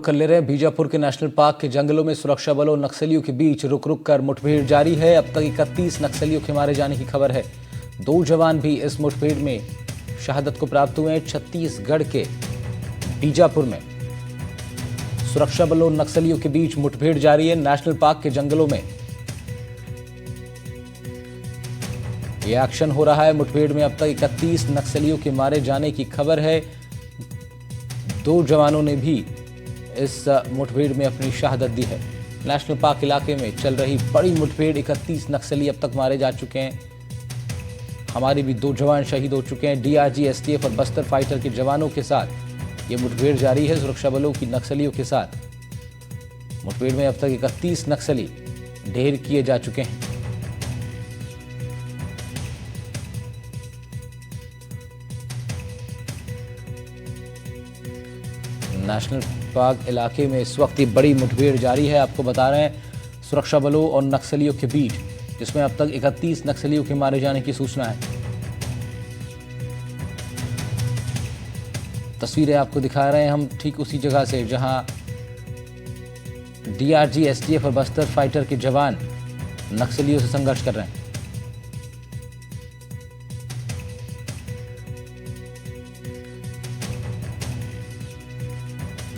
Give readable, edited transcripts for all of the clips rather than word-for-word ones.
कर ले रहे हैं। बीजापुर के नेशनल पार्क के जंगलों में सुरक्षा बलों और नक्सलियों के बीच रुक रुक कर मुठभेड़ जारी है। अब तक 31 नक्सलियों के मारे जाने की खबर है। 2 जवान भी इस मुठभेड़ में शहादत को प्राप्त हुए हैं। छत्तीसगढ़ के बीजापुर में सुरक्षा बलों और नक्सलियों के बीच मुठभेड़ जारी है। नेशनल पार्क के जंगलों में यह एक्शन हो रहा है। मुठभेड़ में अब तक 31 नक्सलियों के मारे जाने की खबर है। 2 जवानों ने भी इस मुठभेड़ में अपनी शहादत दी है। नेशनल पार्क इलाके में चल रही बड़ी मुठभेड़ 31 नक्सली अब तक मारे जा चुके हैं। हमारे भी 2 जवान शहीद हो चुके हैं। डीआरजी, एसटीएफ और बस्तर फाइटर के जवानों के साथ ये मुठभेड़ जारी है। सुरक्षा बलों की नक्सलियों के साथ मुठभेड़ में अब तक 31 नक्सली ढेर किए जा चुके हैं। नेशनल पार्क इलाके में इस वक्त बड़ी मुठभेड़ जारी है। आपको बता रहे हैं सुरक्षा बलों और नक्सलियों के बीच, जिसमें अब तक 31 नक्सलियों के मारे जाने की सूचना है। तस्वीरें आपको दिखा रहे हैं हम ठीक उसी जगह से जहां डीआरजी, एसटीएफ और बस्तर फाइटर के जवान नक्सलियों से संघर्ष कर रहे हैं।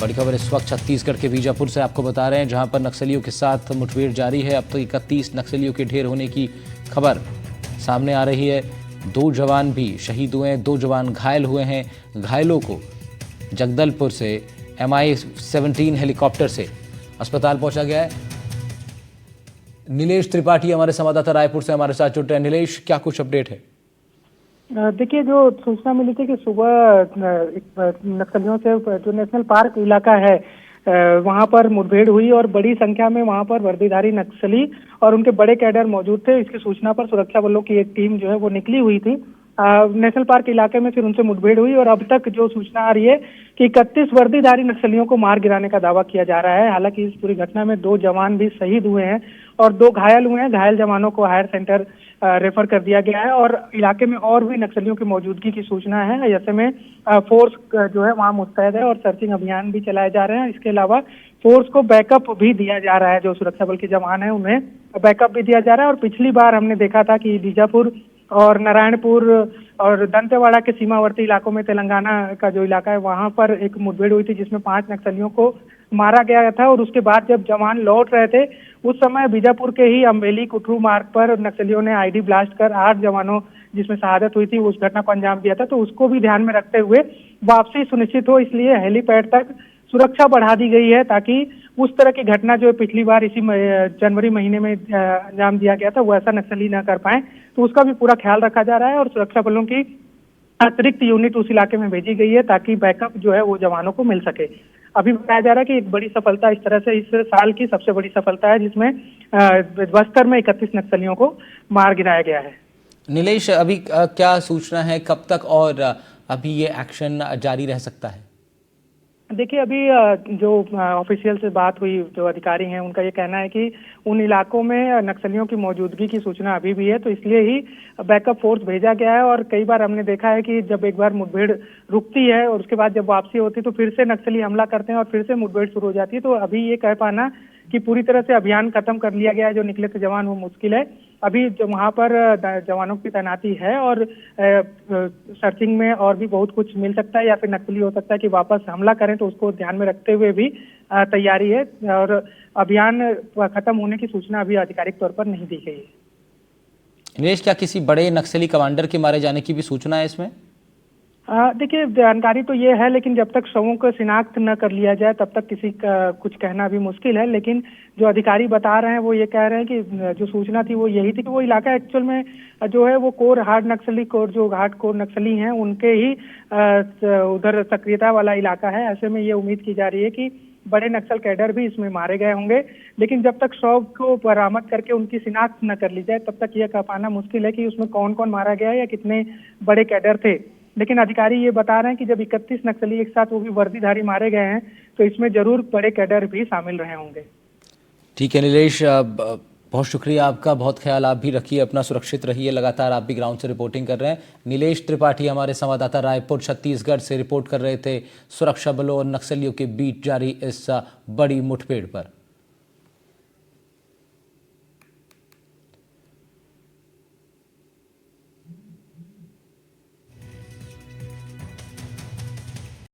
बड़ी खबर इस वक्त छत्तीसगढ़ के बीजापुर से आपको बता रहे हैं, जहां पर नक्सलियों के साथ मुठभेड़ जारी है। अब तक 31 नक्सलियों के ढेर होने की खबर सामने आ रही है। 2 जवान भी शहीद हुए हैं, 2 जवान घायल हुए हैं। घायलों को जगदलपुर से MI-17 हेलीकॉप्टर से अस्पताल पहुंचा गया है। नीलेश त्रिपाठी हमारे संवाददाता रायपुर से हमारे साथ जुड़ रहे हैं। नीलेश, क्या कुछ अपडेट है? देखिए, जो सूचना मिली थी कि सुबह नक्सलियों से जो नेशनल पार्क इलाका है वहां पर मुठभेड़ हुई और बड़ी संख्या में वहां पर वर्दीधारी नक्सली और उनके बड़े कैडर मौजूद थे। इसकी सूचना पर सुरक्षा बलों की एक टीम जो है वो निकली हुई थी। नेशनल पार्क इलाके में फिर उनसे मुठभेड़ हुई और अब तक जो सूचना आ रही है कि 31 वर्दीधारी नक्सलियों को मार गिराने का दावा किया जा रहा है। हालांकि इस पूरी घटना में 2 जवान भी शहीद हुए हैं और 2 घायल हुए हैं। घायल जवानों को हायर सेंटर रेफर कर दिया गया है और इलाके में और भी नक्सलियों की मौजूदगी की सूचना है। ऐसे में फोर्स जो है वहां मुस्तैद है और सर्चिंग अभियान भी चलाए जा रहे हैं। इसके अलावा फोर्स को बैकअप भी दिया जा रहा है। जो सुरक्षा बल के जवान हैं उन्हें बैकअप भी दिया जा रहा है। और पिछली बार हमने देखा था कि बीजापुर और नारायणपुर और दंतेवाड़ा के सीमावर्ती इलाकों में तेलंगाना का जो इलाका है वहां पर एक मुठभेड़ हुई थी जिसमें 5 नक्सलियों को मारा गया था। और उसके बाद जब जवान लौट रहे थे उस समय बीजापुर के ही अम्बेली कुठरू मार्ग पर नक्सलियों ने आईडी ब्लास्ट कर 8 जवानों जिसमें शहादत हुई थी उस घटना को अंजाम दिया था। तो उसको भी ध्यान में रखते हुए वापसी सुनिश्चित हो, इसलिए हेलीपैड तक सुरक्षा बढ़ा दी गई है ताकि उस तरह की घटना जो पिछली बार इसी जनवरी महीने में अंजाम दिया गया था वो ऐसा नक्सली न कर पाए। तो उसका भी पूरा ख्याल रखा जा रहा है और सुरक्षा बलों की अतिरिक्त यूनिट उस इलाके में भेजी गई है ताकि बैकअप जो है वो जवानों को मिल सके। अभी बताया जा रहा है कि एक बड़ी सफलता इस तरह से इस साल की सबसे बड़ी सफलता है जिसमें बस्तर में 31 नक्सलियों को मार गिराया गया है। नीलेश, अभी क्या सूचना है, कब तक और अभी ये एक्शन जारी रह सकता है? देखिए, अभी जो ऑफिशियल से बात हुई, जो अधिकारी हैं उनका ये कहना है कि उन इलाकों में नक्सलियों की मौजूदगी की सूचना अभी भी है, तो इसलिए ही बैकअप फोर्स भेजा गया है। और कई बार हमने देखा है कि जब एक बार मुठभेड़ रुकती है और उसके बाद जब वापसी होती है तो फिर से नक्सली हमला करते हैं और फिर से मुठभेड़ शुरू हो जाती है। तो अभी ये कह पाना कि पूरी तरह से अभियान खत्म कर लिया गया है, जो निकले थे जवान, वो मुश्किल है। अभी जो वहां पर जवानों की तैनाती है और सर्चिंग में और भी बहुत कुछ मिल सकता है या फिर नक्सली हो सकता है कि वापस हमला करें, तो उसको ध्यान में रखते हुए भी तैयारी है और अभियान खत्म होने की सूचना अभी आधिकारिक तौर पर नहीं दी गई है। नीलेश, क्या किसी बड़े नक्सली कमांडर के मारे जाने की भी सूचना है इसमें? देखिए, जानकारी तो ये है, लेकिन जब तक शवों को शिनाख्त न कर लिया जाए तब तक किसी का कुछ कहना भी मुश्किल है। लेकिन जो अधिकारी बता रहे हैं वो ये कह रहे हैं कि जो सूचना थी वो यही थी कि वो इलाका एक्चुअल में जो है वो कोर हार्ड नक्सली, कोर जो हार्ड कोर नक्सली हैं उनके ही उधर सक्रियता वाला इलाका है। ऐसे में ये उम्मीद की जा रही है कि बड़े नक्सल कैडर भी इसमें मारे गए होंगे। लेकिन जब तक शव को बरामद करके उनकी शिनाख्त न कर ली जाए तब तक यह कह पाना मुश्किल है कि उसमें कौन कौन मारा गया है या कितने बड़े कैडर थे। लेकिन अधिकारी ये बता रहे हैं कि जब 31 नक्सली एक साथ वो भी वर्दीधारी मारे गए हैं तो इसमें जरूर बड़े कैडर भी शामिल रहे होंगे। ठीक है नीलेश, बहुत शुक्रिया आपका, बहुत ख्याल आप भी रखिए अपना, सुरक्षित रहिए। लगातार आप भी ग्राउंड से रिपोर्टिंग कर रहे हैं। नीलेश त्रिपाठी हमारे संवाददाता रायपुर छत्तीसगढ़ से रिपोर्ट कर रहे थे सुरक्षा बलों और नक्सलियों के बीच जारी इस बड़ी मुठभेड़ पर।